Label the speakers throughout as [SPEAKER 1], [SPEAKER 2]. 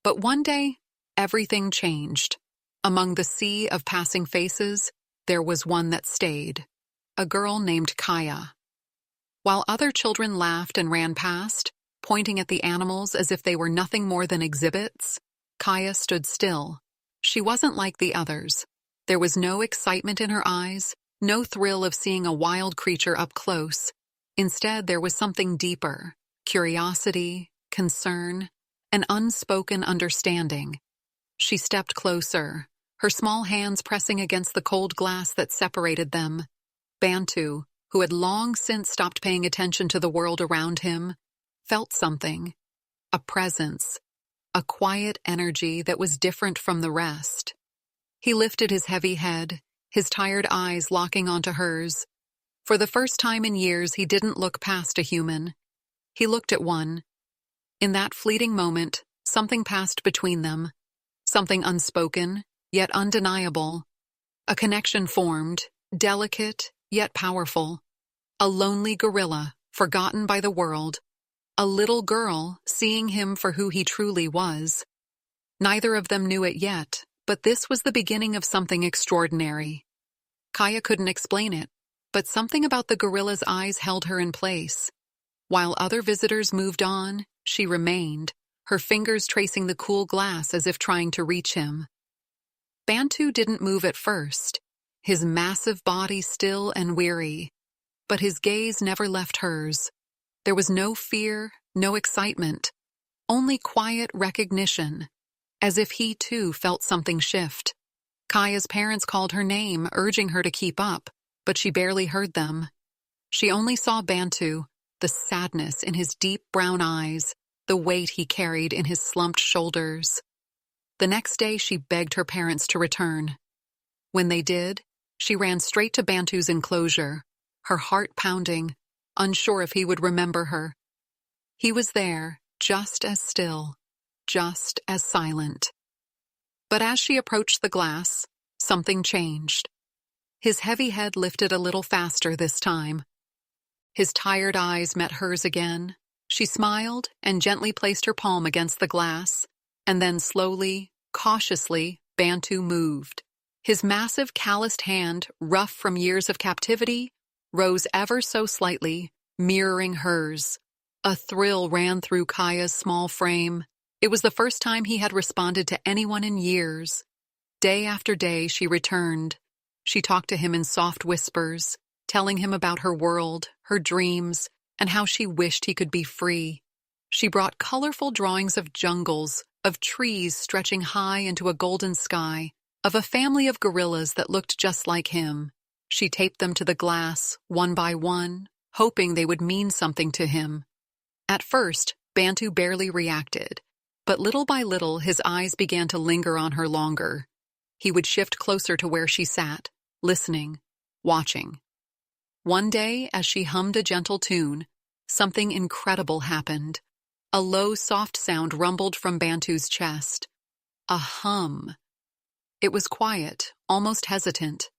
[SPEAKER 1] But one day, everything changed. Among the sea of passing faces, there was one that stayed. A girl named Kaya. While other children laughed and ran past, pointing at the animals as if they were nothing more than exhibits, Kaya stood still. She wasn't like the others. There was no excitement in her eyes, no thrill of seeing a wild creature up close. Instead, there was something deeper: curiosity, concern, an unspoken understanding. She stepped closer, her small hands pressing against the cold glass that separated them. Bantu, who had long since stopped paying attention to the world around him, felt something, a presence, a quiet energy that was different from the rest. He lifted his heavy head, his tired eyes locking onto hers. For the first time in years, he didn't look past a human. He looked at one. In that fleeting moment, something passed between them, something unspoken, yet undeniable. A connection formed, delicate, yet powerful. A lonely gorilla, forgotten by the world. A little girl, seeing him for who he truly was. Neither of them knew it yet, but this was the beginning of something extraordinary. Kaya couldn't explain it, but something about the gorilla's eyes held her in place. While other visitors moved on, she remained, her fingers tracing the cool glass as if trying to reach him. Bantu didn't move at first, his massive body still and weary, but his gaze never left hers. There was no fear, no excitement, only quiet recognition, as if he too felt something shift. Kaya's parents called her name, urging her to keep up, but she barely heard them. She only saw Bantu, the sadness in his deep brown eyes, the weight he carried in his slumped shoulders. The next day she begged her parents to return. When they did, she ran straight to Bantu's enclosure, her heart pounding, unsure if he would remember her. He was there, just as still, just as silent. But as she approached the glass, something changed. His heavy head lifted a little faster this time. His tired eyes met hers again. She smiled and gently placed her palm against the glass, and then slowly, cautiously, Bantu moved. His massive calloused hand, rough from years of captivity, rose ever so slightly, mirroring hers. A thrill ran through Kaya's small frame. It was the first time he had responded to anyone in years. Day after day she returned. She talked to him in soft whispers, telling him about her world, her dreams, and how she wished he could be free. She brought colorful drawings of jungles, of trees stretching high into a golden sky, of a family of gorillas that looked just like him. She taped them to the glass, one by one, hoping they would mean something to him. At first, Bantu barely reacted, but little by little his eyes began to linger on her longer. He would shift closer to where she sat, listening, watching. One day, as she hummed a gentle tune, something incredible happened. A low, soft sound rumbled from Bantu's chest. A hum. It was quiet, almost hesitant,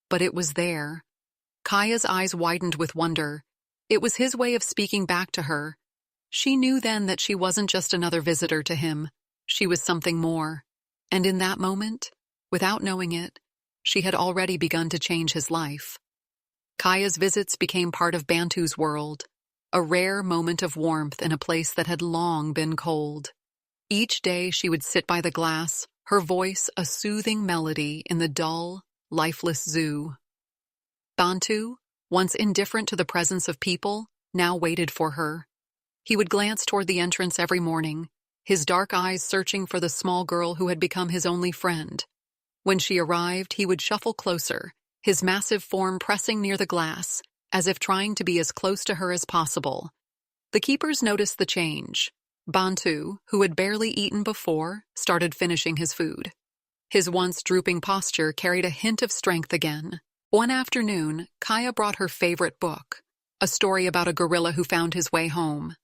[SPEAKER 1] but it was there. Kaya's eyes widened with wonder. It was his way of speaking back to her. She knew then that she wasn't just another visitor to him. She was something more. And in that moment, without knowing it, she had already begun to change his life. Kaya's visits became part of Bantu's world, a rare moment of warmth in a place that had long been cold. Each day she would sit by the glass, her voice a soothing melody in the dull, lifeless zoo. Bantu, once indifferent to the presence of people, now waited for her. He would glance toward the entrance every morning, his dark eyes searching for the small girl who had become his only friend. When she arrived, he would shuffle closer, his massive form pressing near the glass, as if trying to be as close to her as possible. The keepers noticed the change. Bantu, who had barely eaten before, started finishing his food. His once drooping posture carried a hint of strength again. One afternoon, Kaya brought her favorite book, a story about a gorilla who found his way home.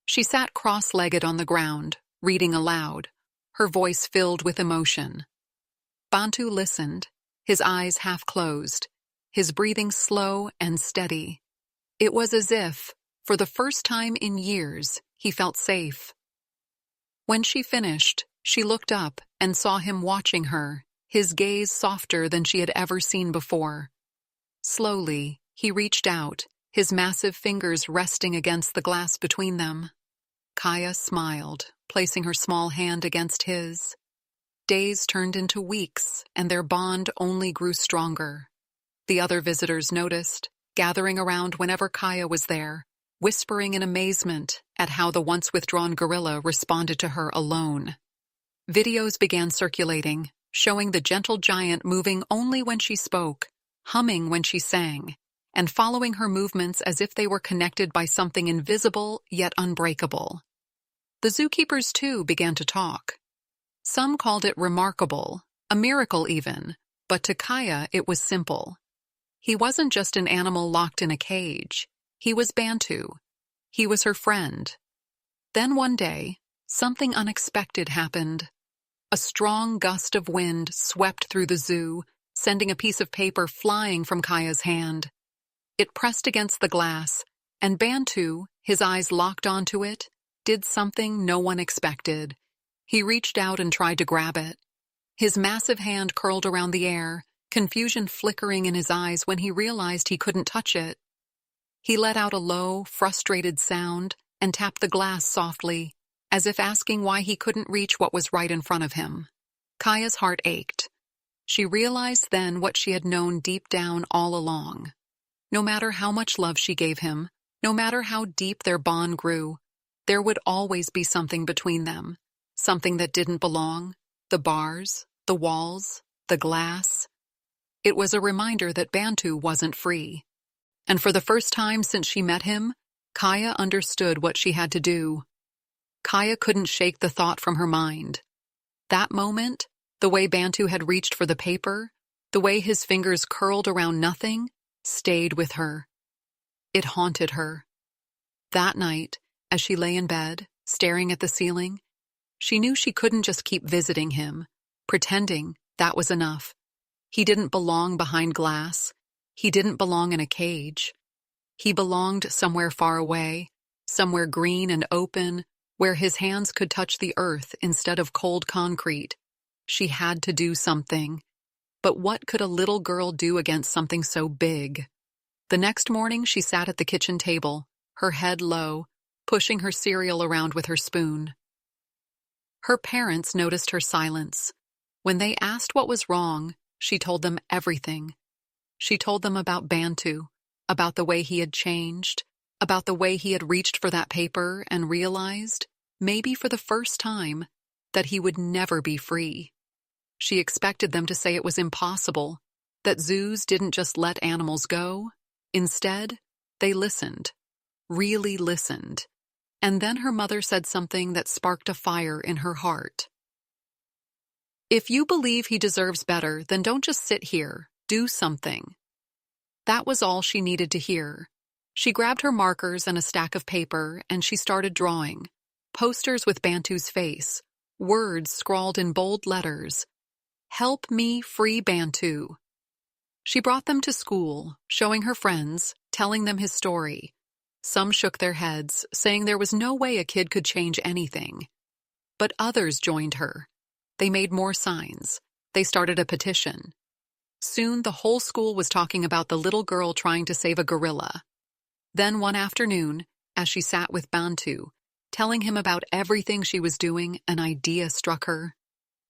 [SPEAKER 1] She sat cross-legged on the ground, reading aloud, her voice filled with emotion. Bantu listened, his eyes half closed, his breathing slow and steady. It was as if, for the first time in years, he felt safe. When she finished, She looked up and saw him watching her, his gaze softer than she had ever seen before. Slowly, he reached out, his massive fingers resting against the glass between them. Kaya smiled, placing her small hand against his. Days turned into weeks, and their bond only grew stronger. The other visitors noticed, gathering around whenever Kaya was there, whispering in amazement at how the once withdrawn gorilla responded to her alone. Videos began circulating, showing the gentle giant moving only when she spoke, humming when she sang, and following her movements as if they were connected by something invisible yet unbreakable. The zookeepers, too, began to talk. Some called it remarkable, a miracle even, but to Kaya it was simple. He wasn't just an animal locked in a cage. He was Bantu. He was her friend. Then one day, something unexpected happened. A strong gust of wind swept through the zoo, sending a piece of paper flying from Kaya's hand. It pressed against the glass, and Bantu, his eyes locked onto it, did something no one expected. He reached out and tried to grab it. His massive hand curled around the air, confusion flickering in his eyes when he realized he couldn't touch it. He let out a low, frustrated sound and tapped the glass softly, as if asking why he couldn't reach what was right in front of him. Kaya's heart ached. She realized then what she had known deep down all along. No matter how much love she gave him, no matter how deep their bond grew, there would always be something between them, something that didn't belong, the bars, the walls, the glass. It was a reminder that Bantu wasn't free. And for the first time since she met him, Kaya understood what she had to do. Kaya couldn't shake the thought from her mind. That moment, the way Bantu had reached for the paper, the way his fingers curled around nothing, stayed with her. It haunted her. That night, as she lay in bed, staring at the ceiling, she knew she couldn't just keep visiting him, pretending that was enough. He didn't belong behind glass. He didn't belong in a cage. He belonged somewhere far away, somewhere green and open, where his hands could touch the earth instead of cold concrete. She had to do something. But what could a little girl do against something so big? The next morning, she sat at the kitchen table, her head low, pushing her cereal around with her spoon. Her parents noticed her silence. When they asked what was wrong, she told them everything. She told them about Bantu, about the way he had changed, about the way he had reached for that paper and realized, maybe for the first time, that he would never be free. She expected them to say it was impossible, that zoos didn't just let animals go. Instead, they listened, really listened. And then her mother said something that sparked a fire in her heart. If you believe he deserves better, then don't just sit here. Do something. That was all she needed to hear. She grabbed her markers and a stack of paper, and she started drawing. Posters with Bantu's face, words scrawled in bold letters. Help me free Bantu. She brought them to school, showing her friends, telling them his story. Some shook their heads, saying there was no way a kid could change anything. But others joined her. They made more signs. They started a petition. Soon the whole school was talking about the little girl trying to save a gorilla. Then one afternoon, as she sat with Bantu, telling him about everything she was doing, an idea struck her.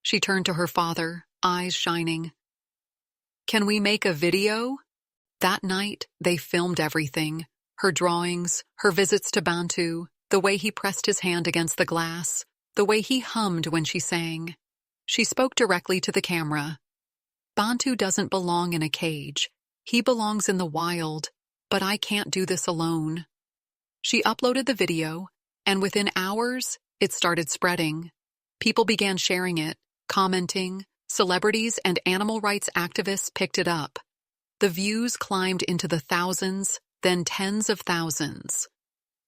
[SPEAKER 1] She turned to her father, eyes shining. Can we make a video? That night, they filmed everything. Her drawings, her visits to Bantu, the way he pressed his hand against the glass, the way he hummed when she sang. She spoke directly to the camera. Bantu doesn't belong in a cage. He belongs in the wild, but I can't do this alone. She uploaded the video, and within hours, it started spreading. People began sharing it, commenting. Celebrities and animal rights activists picked it up. The views climbed into the thousands, then tens of thousands.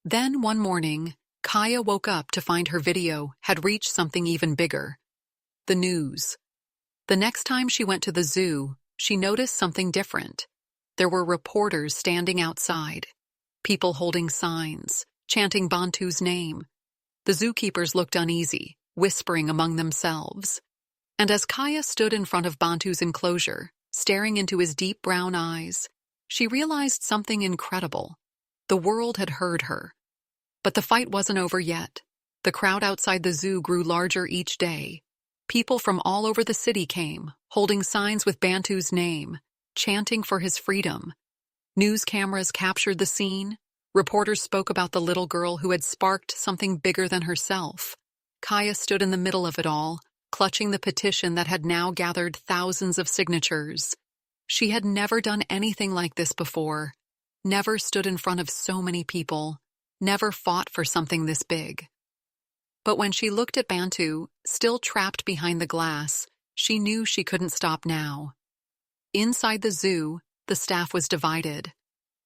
[SPEAKER 1] Then one morning, Kaya woke up to find her video had reached something even bigger. The news. The next time she went to the zoo, she noticed something different. There were reporters standing outside, people holding signs, chanting Bantu's name. The zookeepers looked uneasy. whispering among themselves. And as Kaya stood in front of Bantu's enclosure, staring into his deep brown eyes, she realized something incredible. The world had heard her. But the fight wasn't over yet. The crowd outside the zoo grew larger each day. People from all over the city came, holding signs with Bantu's name, chanting for his freedom. News cameras captured the scene. Reporters spoke about the little girl who had sparked something bigger than herself. Kaya stood in the middle of it all, clutching the petition that had now gathered thousands of signatures. She had never done anything like this before, never stood in front of so many people, never fought for something this big. But when she looked at Bantu, still trapped behind the glass, she knew she couldn't stop now. Inside the zoo, the staff was divided.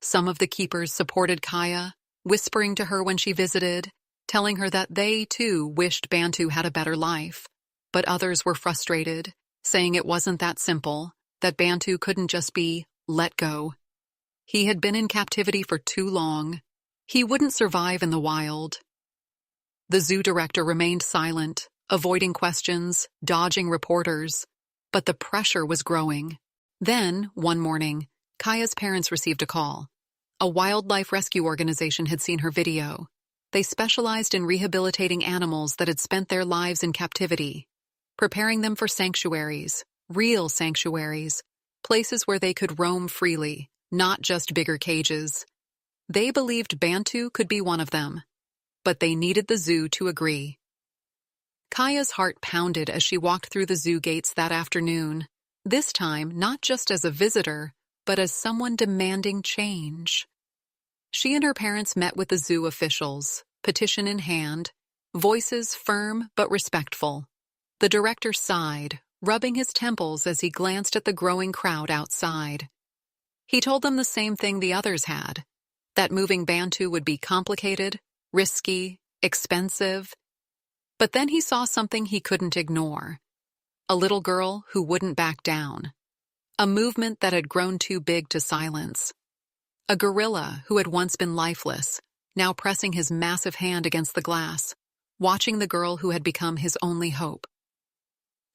[SPEAKER 1] Some of the keepers supported Kaya, whispering to her when she visited, telling her that they, too, wished Bantu had a better life. But others were frustrated, saying it wasn't that simple, that Bantu couldn't just be let go. He had been in captivity for too long. He wouldn't survive in the wild. The zoo director remained silent, avoiding questions, dodging reporters. But the pressure was growing. Then, one morning, Kaya's parents received a call. A wildlife rescue organization had seen her video. They specialized in rehabilitating animals that had spent their lives in captivity, preparing them for sanctuaries, real sanctuaries, places where they could roam freely, not just bigger cages. They believed Bantu could be one of them, but they needed the zoo to agree. Kaya's heart pounded as she walked through the zoo gates that afternoon, this time not just as a visitor, but as someone demanding change. She and her parents met with the zoo officials, petition in hand, voices firm but respectful. The director sighed, rubbing his temples as he glanced at the growing crowd outside. He told them the same thing the others had, that moving Bantu would be complicated, risky, expensive. But then he saw something he couldn't ignore. A little girl who wouldn't back down. A movement that had grown too big to silence. A gorilla who had once been lifeless, now pressing his massive hand against the glass, watching the girl who had become his only hope.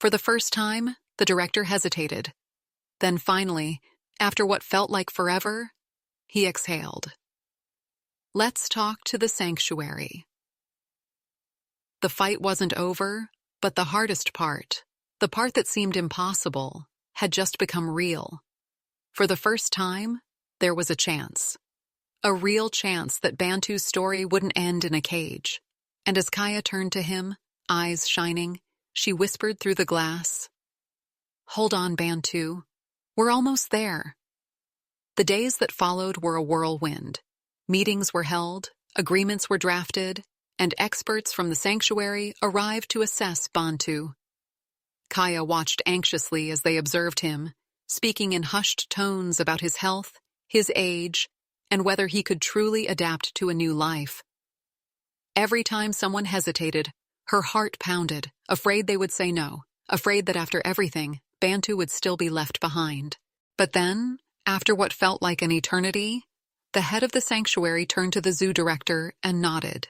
[SPEAKER 1] For the first time, the director hesitated. Then finally, after what felt like forever, he exhaled. Let's talk to the sanctuary. The fight wasn't over, but the hardest part, the part that seemed impossible, had just become real. For the first time, there was a chance. A real chance that Bantu's story wouldn't end in a cage. And as Kaya turned to him, eyes shining, she whispered through the glass, "Hold on, Bantu. We're almost there." The days that followed were a whirlwind. Meetings were held, agreements were drafted, and experts from the sanctuary arrived to assess Bantu. Kaya watched anxiously as they observed him, speaking in hushed tones about his health, his age, and whether he could truly adapt to a new life. Every time someone hesitated, her heart pounded, afraid they would say no, afraid that after everything, Bantu would still be left behind. But then, after what felt like an eternity, the head of the sanctuary turned to the zoo director and nodded.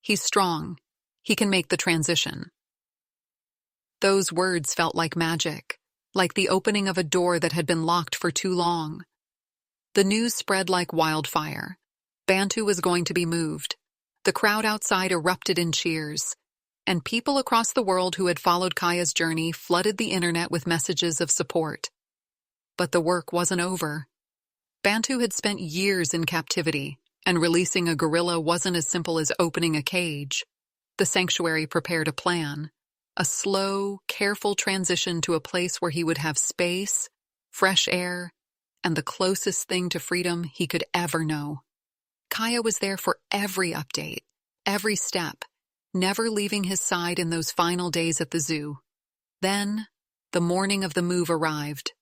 [SPEAKER 1] "He's strong. He can make the transition." Those words felt like magic, like the opening of a door that had been locked for too long. The news spread like wildfire. Bantu was going to be moved. The crowd outside erupted in cheers, and people across the world who had followed Kaya's journey flooded the internet with messages of support. But the work wasn't over. Bantu had spent years in captivity, and releasing a gorilla wasn't as simple as opening a cage. The sanctuary prepared a plan, a slow, careful transition to a place where he would have space, fresh air, and the closest thing to freedom he could ever know. Kaya was there for every update, every step, never leaving his side in those final days at the zoo. Then, the morning of the move arrived.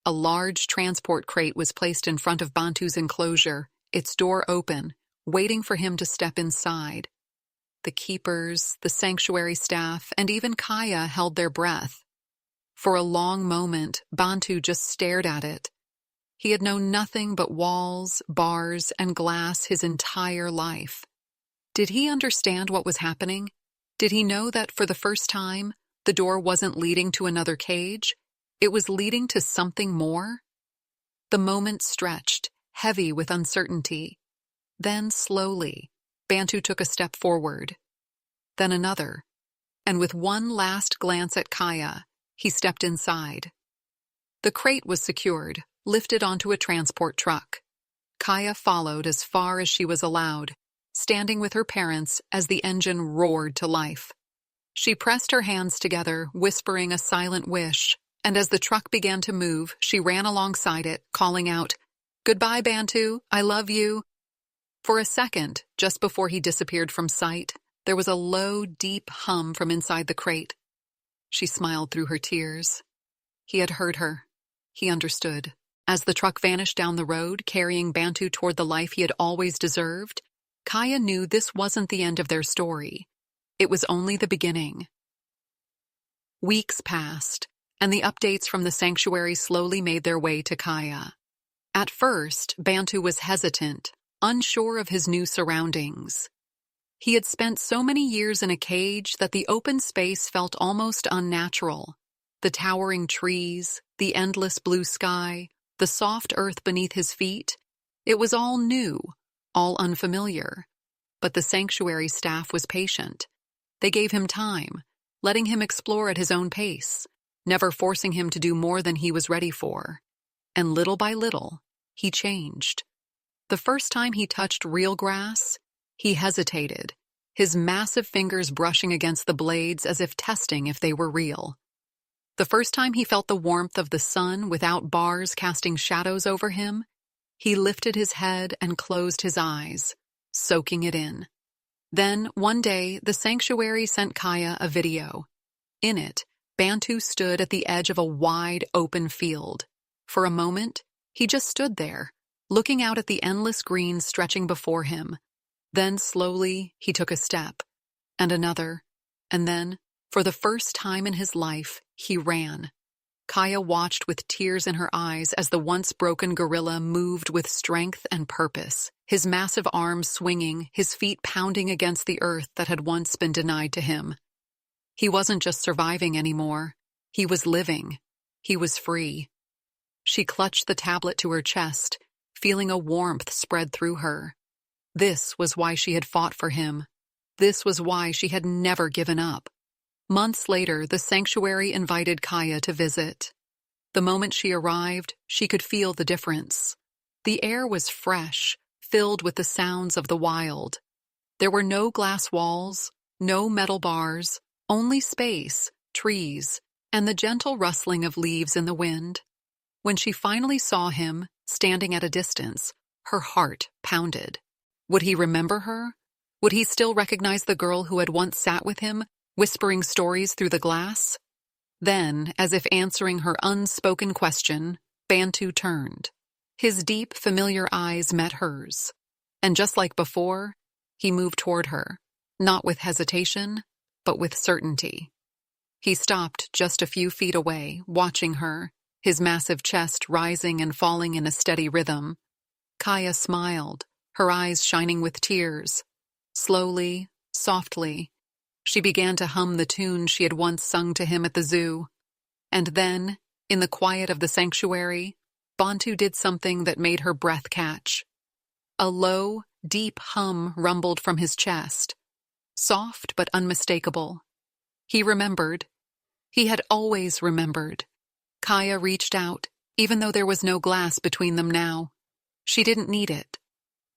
[SPEAKER 1] A large transport crate was placed in front of Bantu's enclosure, its door open, waiting for him to step inside. The keepers, the sanctuary staff, and even Kaya held their breath. For a long moment, Bantu just stared at it. He had known nothing but walls, bars, and glass his entire life. Did he understand what was happening? Did he know that for the first time, the door wasn't leading to another cage? It was leading to something more? The moment stretched, heavy with uncertainty. Then, slowly, Bantu took a step forward. Then another. And with one last glance at Kaya, he stepped inside. The crate was secured, lifted onto a transport truck. Kaya followed as far as she was allowed, standing with her parents as the engine roared to life. She pressed her hands together, whispering a silent wish, and as the truck began to move, she ran alongside it, calling out, "Goodbye, Bantu, I love you." For a second, just before he disappeared from sight, there was a low, deep hum from inside the crate. She smiled through her tears. He had heard her. He understood. As the truck vanished down the road, carrying Bantu toward the life he had always deserved, Kaya knew this wasn't the end of their story. It was only the beginning. Weeks passed, and the updates from the sanctuary slowly made their way to Kaya. At first, Bantu was hesitant, unsure of his new surroundings. He had spent so many years in a cage that the open space felt almost unnatural. The towering trees, the endless blue sky, the soft earth beneath his feet. It was all new, all unfamiliar. But the sanctuary staff was patient. They gave him time, letting him explore at his own pace, never forcing him to do more than he was ready for. And little by little, he changed. The first time he touched real grass, he hesitated, his massive fingers brushing against the blades as if testing if they were real. The first time he felt the warmth of the sun without bars casting shadows over him, he lifted his head and closed his eyes, soaking it in. Then, one day, the sanctuary sent Kaya a video. In it, Bantu stood at the edge of a wide, open field. For a moment, he just stood there, looking out at the endless green stretching before him. Then, slowly, he took a step, and another, and then, for the first time in his life, he ran. Kaya watched with tears in her eyes as the once broken gorilla moved with strength and purpose, his massive arms swinging, his feet pounding against the earth that had once been denied to him. He wasn't just surviving anymore. He was living. He was free. She clutched the tablet to her chest, feeling a warmth spread through her. This was why she had fought for him. This was why she had never given up. Months later, the sanctuary invited Kaya to visit. The moment she arrived, she could feel the difference. The air was fresh, filled with the sounds of the wild. There were no glass walls, no metal bars, only space, trees, and the gentle rustling of leaves in the wind. When she finally saw him, standing at a distance, her heart pounded. Would he remember her? Would he still recognize the girl who had once sat with him, whispering stories through the glass? Then, as if answering her unspoken question, Bantu turned. His deep, familiar eyes met hers. And just like before, he moved toward her, not with hesitation, but with certainty. He stopped just a few feet away, watching her, his massive chest rising and falling in a steady rhythm. Kaya smiled, her eyes shining with tears. Slowly, softly, she began to hum the tune she had once sung to him at the zoo. And then, in the quiet of the sanctuary, Bantu did something that made her breath catch. A low, deep hum rumbled from his chest, soft but unmistakable. He remembered. He had always remembered. Kaya reached out, even though there was no glass between them now. She didn't need it.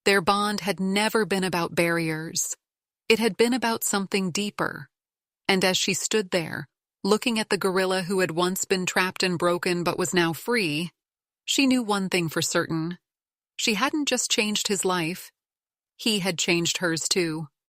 [SPEAKER 1] Their bond had never been about barriers. It had been about something deeper. And as she stood there, looking at the gorilla who had once been trapped and broken but was now free, she knew one thing for certain. She hadn't just changed his life. He had changed hers too.